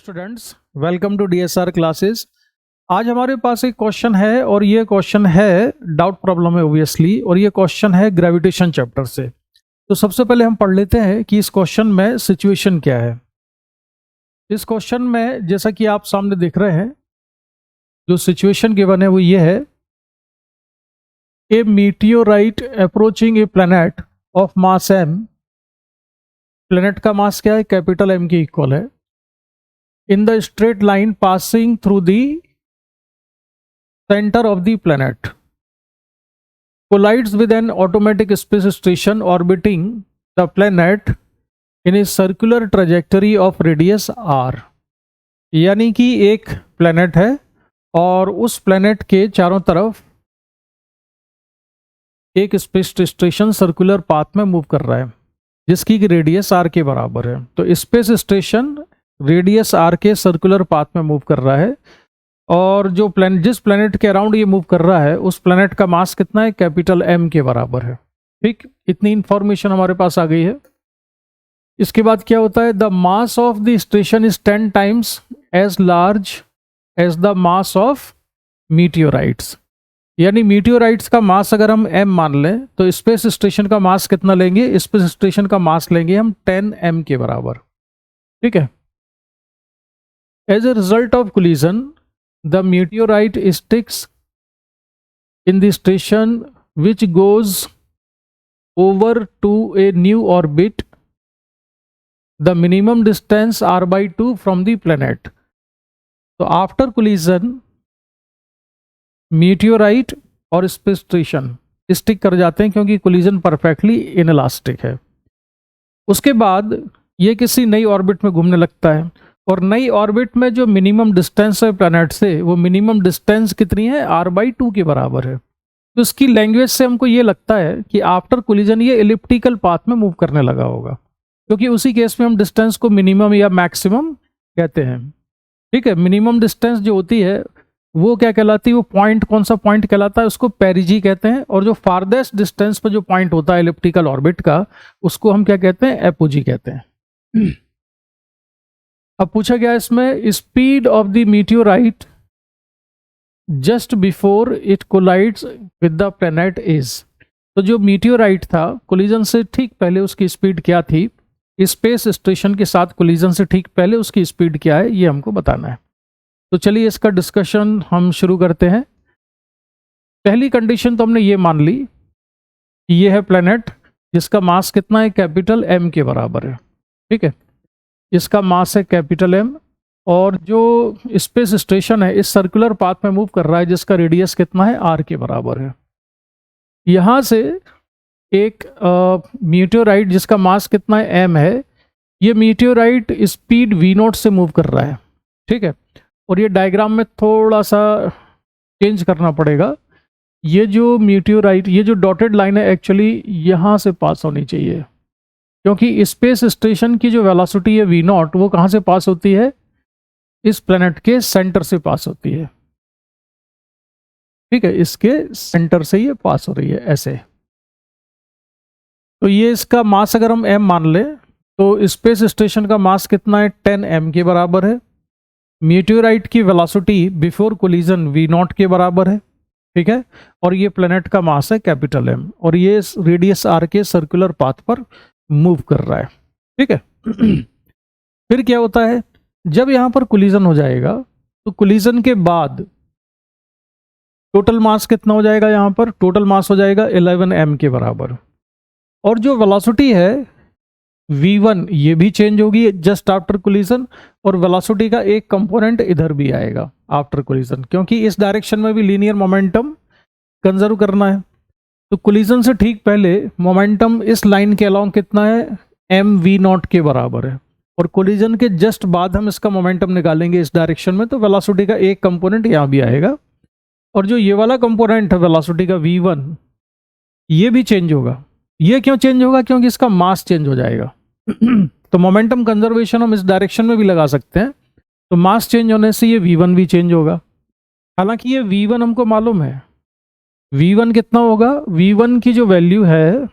Students, welcome to DSR classes. आज हमारे पास एक क्वेश्चन है और ये क्वेश्चन है डाउट प्रॉब्लम है ऑब्वियसली, और ये क्वेश्चन है ग्रेविटेशन चैप्टर से। तो सबसे पहले हम पढ़ लेते हैं कि इस क्वेश्चन में सिचुएशन क्या है। इस क्वेश्चन में जैसा कि आप सामने देख रहे हैं, जो सिचुएशन गिवन है वो ये है, a meteorite approaching a planet of mass M. Planet का मास क्या है? कैपिटल एम के इक्वल है। in the straight line passing through the center of the planet, collides with an automatic space station orbiting the planet in a circular trajectory of radius r। यानी कि एक planet है और उस planet के चारों तरफ एक स्पेस स्टेशन सर्कुलर पाथ में मूव कर रहा है जिसकी रेडियस r के बराबर है। तो स्पेस स्टेशन रेडियस r के सर्कुलर पाथ में मूव कर रहा है, और जो जिस प्लैनेट के अराउंड ये मूव कर रहा है उस प्लैनेट का मास कितना है? कैपिटल m के बराबर है। ठीक, इतनी इंफॉर्मेशन हमारे पास आ गई है। इसके बाद क्या होता है? The mass of the station is 10 times as large as the mass of meteorites. यानी मीटियोराइट्स का मास अगर हम m मान लें तो स्पेस स्टेशन का मास कितना लेंगे? स्पेस स्टेशन का मास लेंगे हम 10 m के बराबर। ठीक है। As a result of collision, the meteorite sticks in the station which goes over to a new orbit, the minimum distance r/2 from the planet. So after collision, meteorite और space station stick कर जाते हैं क्योंकि collision perfectly inelastic है। उसके बाद ये किसी नई ऑर्बिट में घूमने लगता है, और नई ऑर्बिट में जो मिनिमम डिस्टेंस है प्लैनेट से, वो मिनिमम डिस्टेंस कितनी है? r/2 के बराबर है। तो इसकी लैंग्वेज से हमको ये लगता है कि आफ्टर कोलिजन ये एलिप्टिकल पाथ में मूव करने लगा होगा, क्योंकि उसी केस में हम डिस्टेंस को मिनिमम या मैक्सिमम कहते हैं। ठीक है। मिनिमम डिस्टेंस जो होती है वो क्या कहलाती है? वो पॉइंट, कौन सा पॉइंट कहलाता है? उसको पेरिजी कहते हैं। और जो फारदेस्ट डिस्टेंस पर जो पॉइंट होता है एलिप्टिकल ऑर्बिट का, उसको हम क्या कहते हैं? एपोजी कहते हैं। अब पूछा गया इसमें, speed of the meteorite just before it collides with the planet is. तो जो मीटियोराइट था, कोलिजन से ठीक पहले उसकी स्पीड क्या थी? स्पेस स्टेशन के साथ कोलिजन से ठीक पहले उसकी स्पीड क्या है, ये हमको बताना है। तो चलिए इसका डिस्कशन हम शुरू करते हैं। पहली कंडीशन तो हमने ये मान ली कि ये है प्लैनेट जिसका मास कितना है? कैपिटल एम के बराबर है। ठीक है, इसका मास है कैपिटल एम, और जो स्पेस स्टेशन है इस सर्कुलर पाथ में मूव कर रहा है जिसका रेडियस कितना है? r के बराबर है। यहाँ से एक मीटियोराइट जिसका मास कितना है? m है। ये मीटियोराइट स्पीड v0 से मूव कर रहा है। ठीक है, और ये डायग्राम में थोड़ा सा चेंज करना पड़ेगा। ये जो मीटियोराइट, ये जो डॉटेड लाइन है एक्चुअली यहाँ से पास होनी चाहिए, क्योंकि स्पेस स्टेशन की जो वेलोसिटी है v0, वो कहाँ से पास होती है? इस प्लैनेट के सेंटर से पास होती है। ठीक है, इसके सेंटर से ये पास हो रही है ऐसे। तो ये इसका मास अगर हम m मान लें तो स्पेस स्टेशन का मास कितना है? 10 m के बराबर है। मीटियोराइट की वेलोसिटी बिफोर कोलिजन v0 के बराबर है। ठीक है, और ये प्लैनेट का मास है कैपिटल m, और ये रेडियस r के सर्कुलर पाथ पर मूव कर रहा है। ठीक है। फिर क्या होता है? जब यहां पर कोलिजन हो जाएगा तो कोलिजन के बाद टोटल मास कितना हो जाएगा? यहां पर टोटल मास हो जाएगा 11 m के बराबर, और जो वेलोसिटी है v1 ये भी चेंज होगी जस्ट आफ्टर कोलिजन, और वेलोसिटी का एक कंपोनेंट इधर भी आएगा आफ्टर कोलिजन, क्योंकि इस डायरेक्शन में भी लीनियर मोमेंटम कंजर्व करना है। तो कोलिजन से ठीक पहले मोमेंटम इस लाइन के अलोंग कितना है? mv0 के बराबर है, और कोलिजन के जस्ट बाद हम इसका मोमेंटम निकालेंगे इस डायरेक्शन में, तो वेलोसिटी का एक कंपोनेंट यहाँ भी आएगा, और जो ये वाला कंपोनेंट है वेलोसिटी का v1, ये भी चेंज होगा। ये क्यों चेंज होगा? क्योंकि इसका मास चेंज हो जाएगा। तो मोमेंटम कंजर्वेशन हम इस डायरेक्शन में भी लगा सकते हैं, तो मास चेंज होने से ये v1 भी चेंज होगा। हालांकि ये v1 हमको मालूम है, v1 कितना होगा? v1 की जो वैल्यू है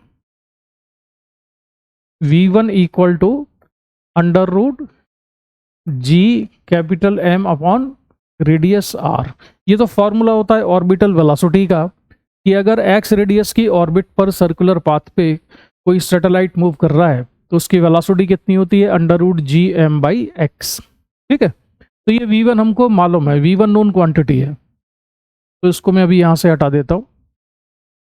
v1 equal to under root G capital M upon radius R. ये तो फॉर्मूला होता है ऑर्बिटल वेलोसिटी का, कि अगर एक्स रेडियस की ऑर्बिट पर सर्कुलर पाथ पे कोई सैटेलाइट मूव कर रहा है तो उसकी वेलोसिटी कितनी होती है, under root G M by X. ठीक है, तो ये v1 हमको मालूम है, v1 नोन क्वांटिटी है, तो इसको मैं अभी यहाँ से हटा देता हूँ।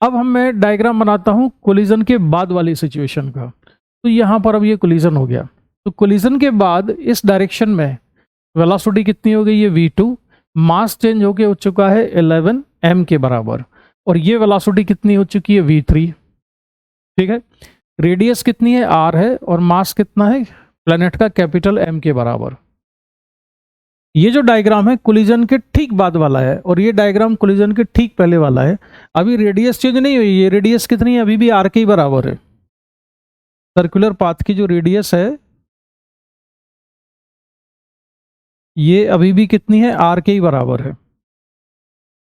अब मैं डायग्राम बनाता हूँ कोलिजन के बाद वाली सिचुएशन का। तो यहाँ पर अब ये कोलिजन हो गया, तो कोलिजन के बाद इस डायरेक्शन में वेलोसिटी कितनी हो गई है v2, मास चेंज होके हो चुका है 11 m के बराबर, और ये वेलोसिटी कितनी हो चुकी है v3। ठीक है, रेडियस कितनी है r है, और मास कितना है प्लेनेट का कैपिटल M के बराबर। ये जो डायग्राम है कोलिजन के ठीक बाद वाला है, और ये डायग्राम कोलिजन के ठीक पहले वाला है। अभी रेडियस चेंज नहीं हुई, ये रेडियस कितनी है, अभी भी r के ही बराबर है। सर्कुलर पाथ की जो रेडियस है ये अभी भी कितनी है, r के ही बराबर है।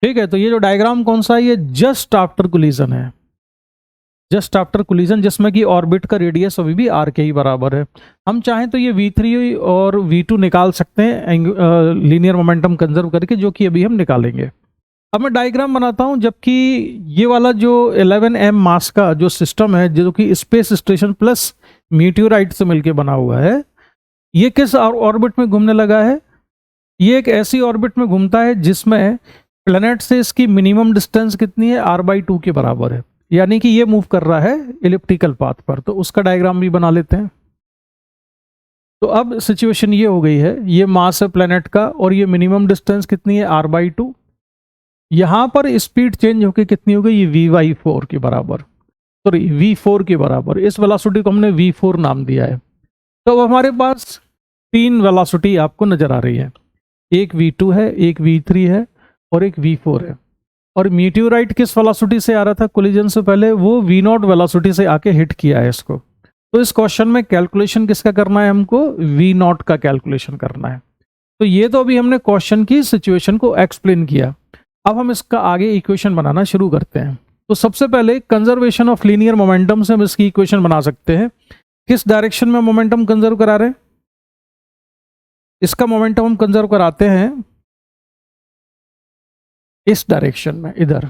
ठीक है, तो ये जो डायग्राम कौन सा है, ये जस्ट आफ्टर कोलिजन है, जस्ट आफ्टर कोलिजन, जिसमें कि ऑर्बिट का रेडियस अभी भी r के ही बराबर है। हम चाहें तो ये v3 और v2 निकाल सकते हैं लीनियर मोमेंटम कंजर्व करके, जो कि अभी हम निकालेंगे। अब मैं डायग्राम बनाता हूं, जबकि ये वाला जो 11 m मास का जो सिस्टम है, जो कि स्पेस स्टेशन प्लस मीटियोराइट से मिलकर बना हुआ है, ये किस ऑर्बिट में घूमने लगा है, ये एक ऐसी ऑर्बिट में घूमता है जिसमें प्लैनेट से इसकी मिनिमम डिस्टेंस कितनी है, r/2 के बराबर है। यानी कि ये मूव कर रहा है इलिप्टिकल पाथ पर, तो उसका डायग्राम भी बना लेते हैं। तो अब सिचुएशन ये हो गई है, ये मास है प्लैनेट का, और ये मिनिमम डिस्टेंस कितनी है, r/2। यहाँ पर स्पीड चेंज होकर कितनी हो गई, ये v/4 के बराबर, सॉरी v4 के बराबर। इस वेलोसिटी को हमने v4 नाम दिया है। तो अब हमारे पास तीन वेलोसिटी आपको नजर आ रही है, एक v2 है, एक v3 है, और एक v4 है। और मीटियोराइट किस वेलोसिटी से आ रहा था कोलिजन से पहले, वो v0 वेलोसिटी से आके हिट किया है इसको। तो इस क्वेश्चन में कैलकुलेशन किसका करना है, हमको v0 का कैलकुलेशन करना है। तो ये तो अभी हमने क्वेश्चन की सिचुएशन को एक्सप्लेन किया। अब हम इसका आगे इक्वेशन बनाना शुरू करते हैं। तो सबसे पहले कंजर्वेशन ऑफ लीनियर मोमेंटम से हम इसकी इक्वेशन बना सकते हैं। किस डायरेक्शन में मोमेंटम कंजर्व करा रहे हैं, इसका मोमेंटम हम कंजर्व कराते हैं इस डायरेक्शन में, इधर।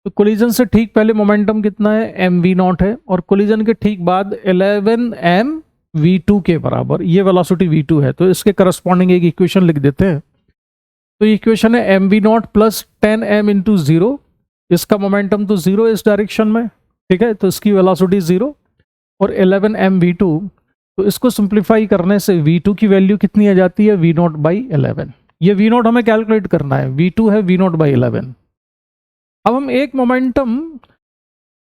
तो कोलिजन से ठीक पहले मोमेंटम कितना है, mv0 है, और कोलिजन के ठीक बाद 11 mv2 के बराबर, ये वेलोसिटी v2 है। तो इसके करस्पॉन्डिंग एक इक्वेशन लिख देते हैं। तो इक्वेशन है mv0 प्लस 10m इंटू 0, इसका मोमेंटम तो 0 इस डायरेक्शन में। ठीक है, तो इसकी वेलोसिटी 0, और 11 mv2, तो इसको सिंप्लीफाई करने से v2 की वैल्यू कितनी आ जाती है, v0/11। ये v0 हमें कैलकुलेट करना है, v2 है v0/11। अब हम एक मोमेंटम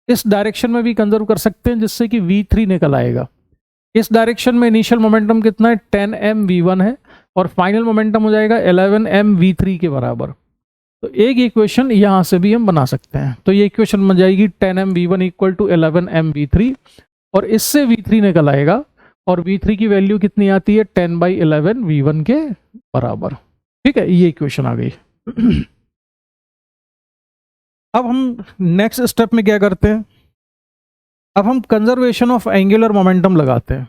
इस डायरेक्शन में भी कंजर्व कर सकते हैं, जिससे कि v3 निकल आएगा। इस डायरेक्शन में इनिशियल मोमेंटम कितना है, 10m v1 है, और फाइनल मोमेंटम हो जाएगा 11m v3 के बराबर। तो एक इक्वेशन यहाँ से भी हम बना सकते हैं। तो ये इक्वेशन बन जाएगी 10m v1 equal to 11m v3, और इससे v3 निकल आएगा, और v3 की वैल्यू कितनी आती है, 10/11 v1 के बराबर। ठीक है, ये इक्वेशन आ गई। अब हम नेक्स्ट स्टेप में क्या करते हैं, अब हम कंजर्वेशन ऑफ एंगुलर मोमेंटम लगाते हैं।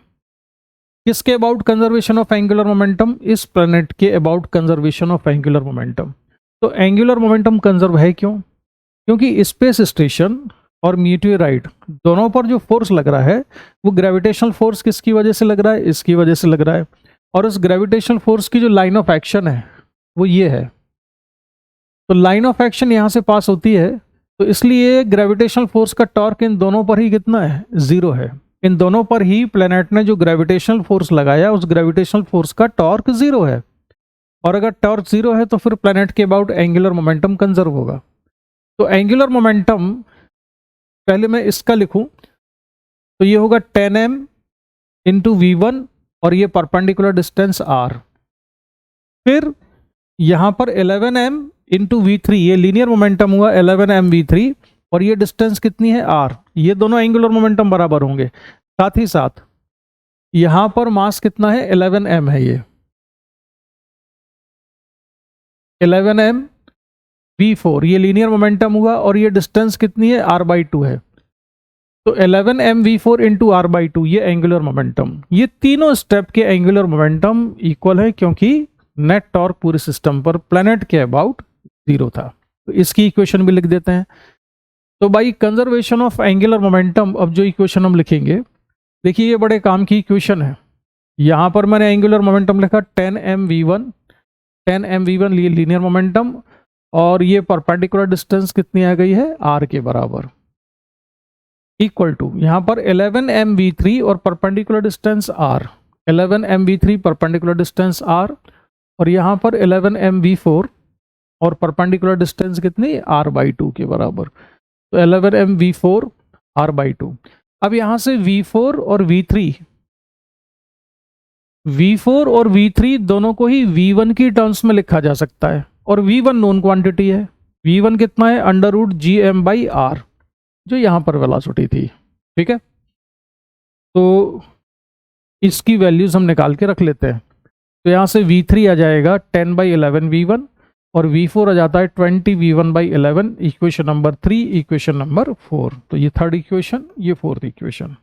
किसके about conservation of angular momentum, इस प्लैनेट के about conservation of angular momentum. तो एंगुलर मोमेंटम कंजर्व है क्यों, क्योंकि स्पेस स्टेशन और मीटियोराइट दोनों पर जो फोर्स लग रहा है, वो ग्रेविटेशनल फोर्स किसकी वजह से लग रहा है, इसकी वजह से लग रहा है। और उस ग्रेविटेशनल फोर्स की जो लाइन ऑफ एक्शन है वो ये है। तो लाइन ऑफ एक्शन यहाँ से पास होती है, तो इसलिए ग्रेविटेशनल फोर्स का टॉर्क इन दोनों पर ही कितना है, 0 है। इन दोनों पर ही प्लैनेट ने जो ग्रेविटेशनल फोर्स लगाया, उस ग्रेविटेशनल फोर्स का टॉर्क 0 है। और अगर टॉर्क 0 है तो फिर प्लैनेट के अबाउट एंगुलर मोमेंटम कंजर्व होगा। तो एंगुलर मोमेंटम पहले मैं इसका लिखूं, तो ये होगा 10m इंटू v1, और ये परपेंडिकुलर डिस्टेंस r। फिर यहाँ पर 11m इंटू v3, ये लीनियर मोमेंटम हुआ 11m v3, और ये डिस्टेंस कितनी है, r। ये दोनों एंगुलर मोमेंटम बराबर होंगे। साथ ही साथ यहाँ पर मास कितना है, 11m है, ये 11m v4, ये लीनियर मोमेंटम हुआ, और ये डिस्टेंस कितनी है, r/2 है। तो 11 mv4 into R by two, ये एंगुलर मोमेंटम, ये तीनों स्टेप के एंगुलर मोमेंटम इक्वल है क्योंकि नेट टॉर्क पूरे सिस्टम पर प्लैनेट के अबाउट 0 था। तो इसकी इक्वेशन भी लिख देते हैं। तो by conservation of angular momentum, अब जो इक्वेशन हम लिखेंगे, देखिए ये बड़े काम की इक्वेशन है। यहाँ पर मैंने एंगुलर मोमेंटम लिखा 10 mv1, 10 mv1 लीनियर मोमेंटम, और ये परपेंडिकुलर डिस्टेंस कितनी आ गई है, r के बराबर, इक्वल टू यहाँ पर 11 mv3 और perpendicular distance r, 11 mv3 perpendicular distance r, और यहाँ पर 11 mv4 और परपेंडिकुलर डिस्टेंस कितनी, r बाई टू के बराबर। तो 11 mv4 r बाई टू। अब यहाँ से v4 और v3 दोनों को ही v1 की टर्म्स में लिखा जा सकता है, और v1 नोन क्वांटिटी है। v1 कितना है, under root G M by R, जो यहाँ पर वेलोसिटी थी। ठीक है, तो इसकी वैल्यूज हम निकाल के रख लेते हैं। तो यहाँ से v3 आ जाएगा 10 बाई 11 v1, और v4 आ जाता है 20 v1 by 11, equation number 3, equation number 4। तो ये थर्ड इक्वेशन, ये फोर्थ इक्वेशन।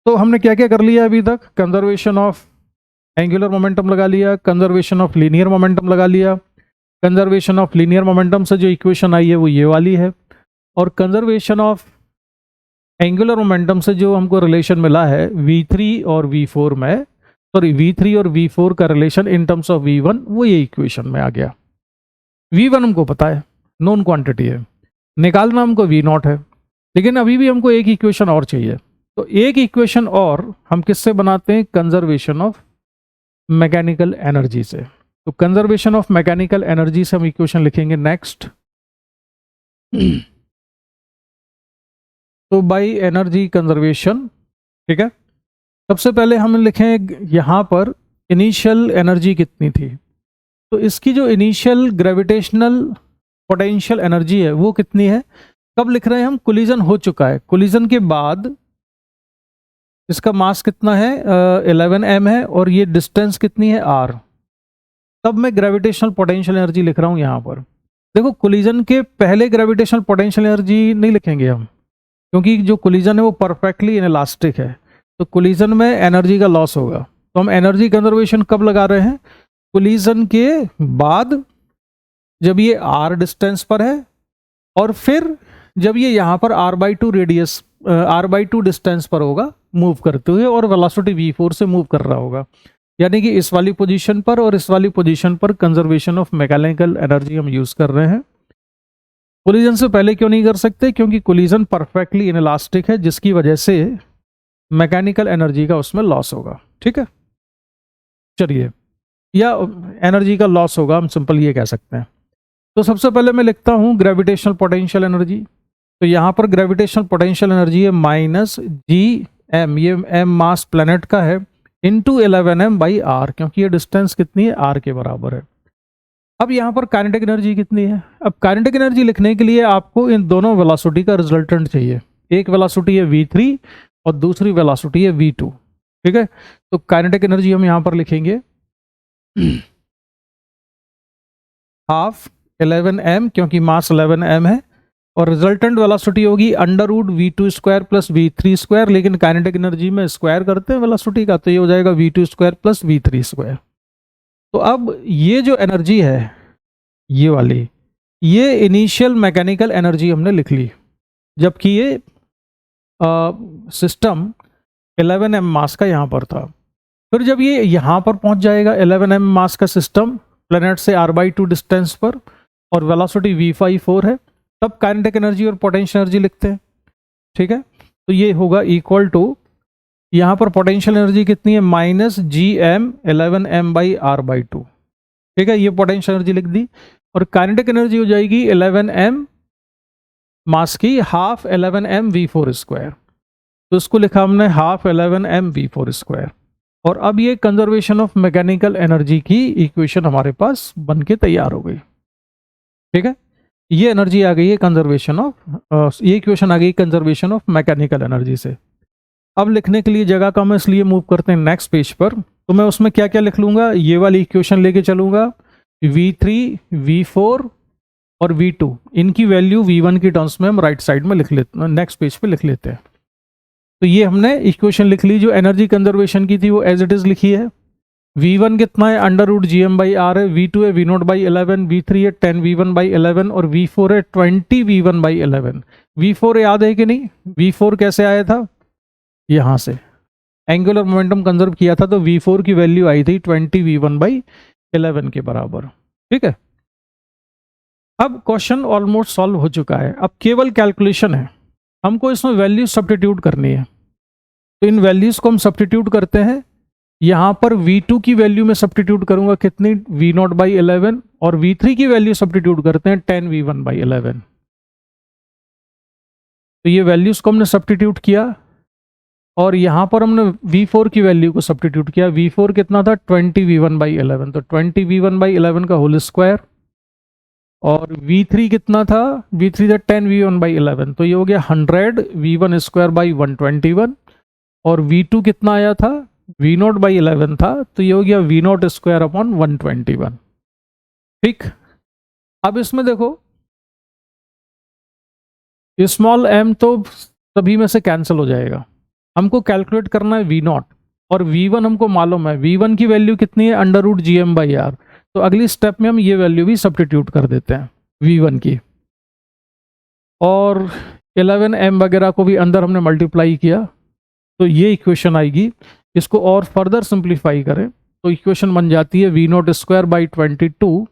तो हमने क्या क्या कर लिया अभी तक, कंजर्वेशन ऑफ एंगुलर मोमेंटम लगा लिया, कंजर्वेशन ऑफ लीनियर मोमेंटम लगा लिया। कंजर्वेशन ऑफ लीनियर मोमेंटम से जो इक्वेशन आई है वो ये वाली है, और कंजर्वेशन ऑफ एंगुलर मोमेंटम से जो हमको रिलेशन मिला है v3 और v4 में, सॉरी v3 और v4 का relation in terms of v1, वो ये इक्वेशन में आ गया। v1 हमको पता है, नॉन क्वांटिटी है, निकालना हमको v0 है, लेकिन अभी भी हमको एक इक्वेशन और चाहिए। तो एक इक्वेशन और हम किससे बनाते हैं, कंजर्वेशन ऑफ मैकेनिकल एनर्जी से। तो कंजर्वेशन ऑफ मैकेनिकल एनर्जी से हम इक्वेशन लिखेंगे नेक्स्ट। तो बाय एनर्जी कंजर्वेशन, ठीक है, सबसे पहले हम लिखें यहाँ पर इनिशियल एनर्जी कितनी थी। तो इसकी जो इनिशियल ग्रेविटेशनल पोटेंशियल एनर्जी है वो कितनी है, कब लिख रहे हैं हम, कोलिजन हो चुका है, कोलिजन के बाद इसका मास कितना है 11 m है, और ये डिस्टेंस कितनी है r, तब मैं ग्रेविटेशनल पोटेंशियल एनर्जी लिख रहा हूँ यहाँ पर। देखो कोलिजन के पहले ग्रेविटेशनल पोटेंशियल एनर्जी नहीं लिखेंगे हम, क्योंकि जो कोलिजन है वो परफेक्टली इनइलास्टिक है, तो कोलिजन में एनर्जी का लॉस होगा। तो हम एनर्जी कंजर्वेशन कब लगा रहे हैं, कोलिजन के बाद, जब ये r डिस्टेंस पर है, और फिर जब ये यहाँ पर r by two radius, r by two distance पर होगा मूव करते हुए, और वेलोसिटी v4 से मूव कर रहा होगा, यानी कि इस वाली पोजीशन पर और इस वाली पोजीशन पर कंजर्वेशन ऑफ मैकेनिकल एनर्जी हम यूज कर रहे हैं। कोलिजन से पहले क्यों नहीं कर सकते, क्योंकि कोलिजन परफेक्टली इनइलास्टिक है, जिसकी वजह से मैकेनिकल एनर्जी का उसमें लॉस होगा। ठीक है, चलिए, या एनर्जी का लॉस होगा, हम सिंपल ये कह सकते हैं। तो सबसे पहले मैं लिखता हूँ ग्रेविटेशनल पोटेंशियल एनर्जी। तो यहाँ पर ग्रेविटेशनल पोटेंशियल एनर्जी है माइनस जी एम, ये एम मास प्लैनेट का है, इंटू 11 m बाई आर, क्योंकि ये डिस्टेंस कितनी है, आर के बराबर है। अब यहाँ पर काइनेटिक एनर्जी कितनी है, अब काइनेटिक एनर्जी लिखने के लिए आपको इन दोनों वेलोसिटी का रिजल्टेंट चाहिए। एक वेलोसिटी है v3 और दूसरी वेलोसिटी है v2। ठीक है, तो काइनेटिक एनर्जी हम यहाँ पर लिखेंगे हाफ 11 m, क्योंकि मास 11 m है, और रिजल्टेंट वेलोसिटी होगी under root v2 square plus v3 square, लेकिन काइनेटिक एनर्जी में स्क्वायर करते हैं वेलोसिटी का, तो ये हो जाएगा v2 square plus v3 square. तो अब ये जो एनर्जी है, ये वाली, ये इनिशियल मैकेनिकल एनर्जी हमने लिख ली, जबकि ये सिस्टम 11 m मास का यहाँ पर था। फिर जब ये यहाँ पर पहुँच जाएगा 11 m मास का सिस्टम प्लैनेट से r बाई टू डिस्टेंस पर, और वेलोसिटी v4 है, तब काइनेटिक एनर्जी और पोटेंशियल एनर्जी लिखते हैं। ठीक है, तो ये होगा इक्वल टू, यहाँ पर पोटेंशियल एनर्जी कितनी है, minus G M 11 m by R by two. ठीक है, ये पोटेंशियल एनर्जी लिख दी, और काइनेटिक एनर्जी हो जाएगी 11 m मास की हाफ 11 m v4 स्क्वायर। तो इसको लिखा हमने हाफ 11 m v4 स्क्वायर। और अब ये कंजर्वेशन ऑफ मैकेनिकल एनर्जी की इक्वेशन हमारे पास बन के तैयार हो गई। ठीक है, ये एनर्जी आ गई है कंजर्वेशन ऑफ, ये इक्वेशन आ गई कंजर्वेशन ऑफ मैकेनिकल एनर्जी से। अब लिखने के लिए जगह कम है, इसलिए मूव करते हैं नेक्स्ट पेज पर। तो मैं उसमें क्या क्या लिख लूँगा, ये वाली इक्वेशन लेके चलूँगा, v3 v4 और V2, इनकी वैल्यू V1 की टर्म्स में हम राइट साइड में लिख लेते, नेक्स्ट पेज पे लिख लेते हैं। तो ये हमने इक्वेशन लिख ली, जो एनर्जी कंजर्वेशन की थी वो एज इट इज लिखी है। V1 कितना है, √GM/R है, V2 है V0/11, V3 है 10V1/11 और V4 है 20V1/11। V4 याद है कि नहीं, V4 कैसे आया था, यहाँ से एंगुलर मोमेंटम कंजर्व किया था, तो V4 की वैल्यू आई थी 20V1/11 के बराबर। ठीक है, अब क्वेश्चन ऑलमोस्ट सॉल्व हो चुका है, अब केवल कैलकुलेशन है, हमको इसमें वैल्यू सब्स्टिट्यूट करनी है। तो इन वैल्यूज को हम सब्स्टिट्यूट करते हैं। यहाँ पर V2 की वैल्यू में सब्स्टिट्यूट करूंगा कितनी, V0/11, और V3 की वैल्यू सब्स्टिट्यूट करते हैं 10V1/11। तो ये वैल्यूज को हमने सब्स्टिट्यूट किया, और यहाँ पर हमने V4 की वैल्यू को सब्स्टिट्यूट किया। V4 कितना था, 20V1/11, तो 20V1/11 का होल स्क्वायर, और V3 कितना था, V3 था 10V1/11, तो ये हो गया 100V1²/121, और V2 कितना आया था, V0/11 था, तो ये हो गया V0²/121। ठीक, अब इसमें देखो स्मॉल m तो सभी में से कैंसिल हो जाएगा, हमको कैलकुलेट करना है V0, और V1 हमको मालूम है, V1 की वैल्यू कितनी है, √GM/R। तो अगली स्टेप में हम ये वैल्यू भी सब्स्टिट्यूट कर देते हैं V1 की, और 11m वगैरह को भी अंदर हमने मल्टीप्लाई किया, तो ये इक्वेशन आएगी। इसको और फर्दर सिंप्लीफाई करें तो इक्वेशन बन जाती है V0²/22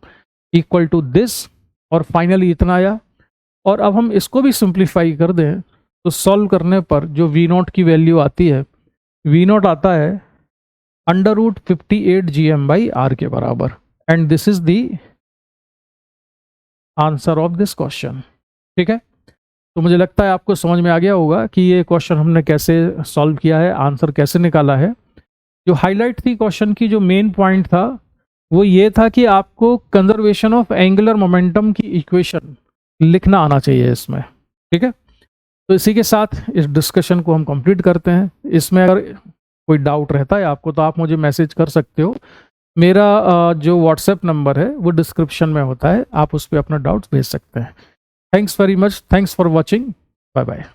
इक्वल टू दिस, और फाइनली इतना आया। और अब हम इसको भी सिंप्लीफाई कर दें तो सॉल्व करने पर जो V0 की वैल्यू आती है, V0 आता है √58GM/R के बराबर, and this is the answer of this question. ठीक है, तो मुझे लगता है आपको समझ में आ गया होगा कि ये क्वेश्चन हमने कैसे सॉल्व किया है, आंसर कैसे निकाला है। जो हाईलाइट थी क्वेश्चन की, जो मेन पॉइंट था वो ये था कि आपको कंजर्वेशन ऑफ एंगुलर मोमेंटम की इक्वेशन लिखना आना चाहिए इसमें। ठीक है, तो इसी के साथ इस डिस्कशन को हम कंप्लीट करते हैं। इसमें अगर कोई डाउट रहता है आपको तो आप मुझे मैसेज कर सकते हो। मेरा जो व्हाट्सएप नंबर है वो डिस्क्रिप्शन में होता है, आप उस पर अपना डाउट्स भेज सकते हैं। Thanks very much, thanks for watching, bye bye.